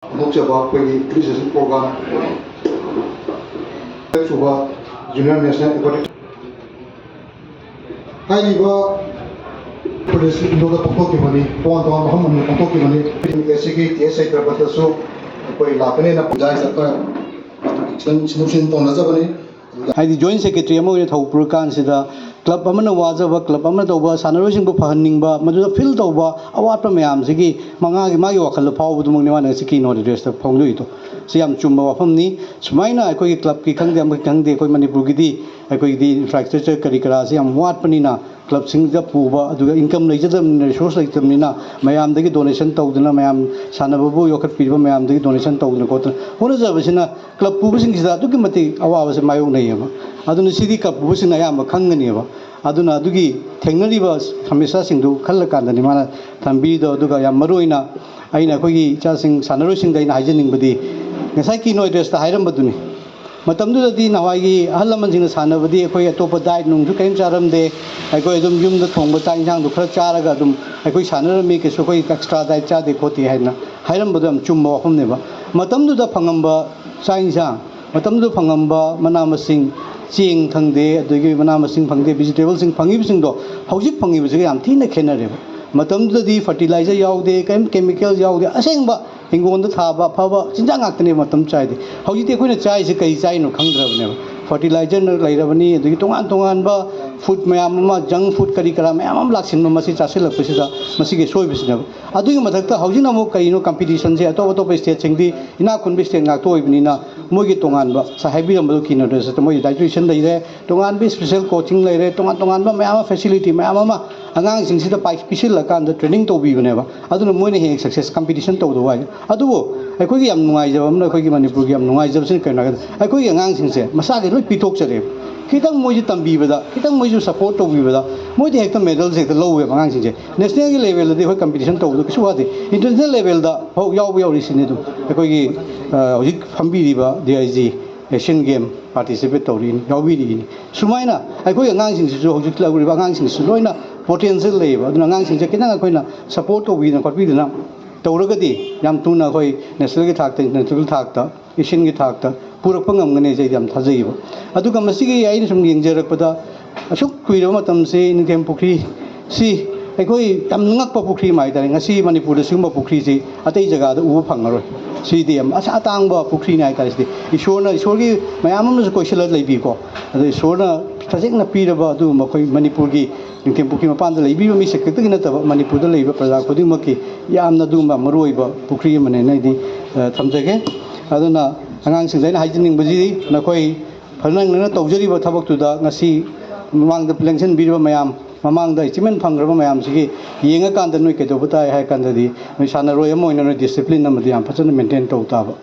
Nokjaba Pegi Criticism Program Suba Junior National Aquatic Haiba Police Indoda Pokoki Money, Pond on Home Pokoki Money, Investigate TSA Trapataso, Lapane, Pujai, Solution Tonazabani. I joint secretary among the Hopukan Sida, Club Amana Wazava, Club Amatova, Sanarosing Bupaningba, Maduda Field over, Awapa Mayam, Zigi, Mangagi Mayo, Kalapa, with Mungan and Siki, or the rest of Ponguito. Siam Chumba Famni, Sumaina, I could club Kikang, Kang de Komani Bugidi, I could the infrastructure curriculasi, and what Panina, Club Singapore, the income legislative resource like the Mina, Mayam the donation to the Mayam, Sanabu, Yokat people, Mayam the donation to the cotton. One is a Vizina, Club Publishing is that Dukimati, was my own name. Aduna City Cup was in Ayama Kanganiva. Aduna Dugi, Technolivas, Tamisa Sindu, Kalakan, the Nimana, Tambido, Dugaya Maruina, Aina Kogi, Chasing, Sanarusing, the hygienic body. Nasaki no address the Hiram Baduni. Matamdu di Nawagi, Halaman in the Sanavadi, Koya Topa died, Num, Dukan Charam de, I go Yum the Tonga Tang, the Kracharagadum, I go Sanara make a Sokoi extra die Chadi Koti Hena, Hiram Badam Chumbo from Neva. Matamdu the Pangamba, Sainjang, Matamdu Pangamba, Manamasing. Seeing Tangde, the Manamasing Pangde, vegetables in Pangibsing do, Hosik Pangi was a Tina Canary. Matam the fertilizer yaw de chemicals yaw de Asengba, Ingon the Taba, Pava, Sinjangakane Matam Chide. How you take when a chai is a Kaisai no Kandra, fertilizer Lairabani, the Tonganba, food Mayama, junk food curriculum, Amam Laxin, Masi Chasila Pesida, Masiki Soy Business. I do Mataka, Hojina Mokaino competitions here, Totope State, the Ina Convisting Ato Ibnina, Mogi Tonganba, Sahabi Mokino, the Moy dietitian later, Tongan special coaching later, Tonganba, Mayama facility, Mayama. Angang sing sida pai special kan the training to bi bane ba aduna moine he success competition to do wai adu ai koi yam nungai jab amna koi gi manipur gi yam nungai jab sin kai na ai koi angang sing se masa ge loi pitok chare kitang moi ji tambi bada kitang moi ju support to bi bada moi de hekta medal se low we angang sing se national level de hoi competition to do kisu ade international level da ho yaw yaw ri sin du ai koi gi hojik phambi ri ba dig Asian game participate to rin yaw bi ri sumaina ai koi angang sing su hojik la ri ba angang sing su loina potential labor, the Nangang Sakina, support of Wina Kopidina, Tauragadi, Yam Tuna Hoi, National Tacta, Natural Tacta, Ishin Tacta, Purapangam Ganezam Taziva. Aduka Masigi, I from the Injerapada, I shook Quidamatam say in Kempukri, see, I go Tamnak Popukri, my darling, I see Manipur, Suma Pukrisi, Atajaga, Upangaro, see them, Asatanga Pukrina, Ishona, Shogi, my Amamas Koshila Lebico, the Shona, Tazina Pidaba, do Manipurgi. In Tempuki upon the Labi, Miss Secretary Manipur, the labor product, Pudimaki, Yamna Duma, Maruiba, Pukriam and Nadi, Tamzake, Adana, Angang then hygienic Bazi, Nakoi, Panang, Tojari, but Tabak to the Nasi, among the Planction Bido Mayam, among the Chiman Pangrama Mayam Sigi, Yinga Kanda Nuke, Obutai, Hakandadi, Mishana Royamo in a discipline of the Ampatan maintained to Taba.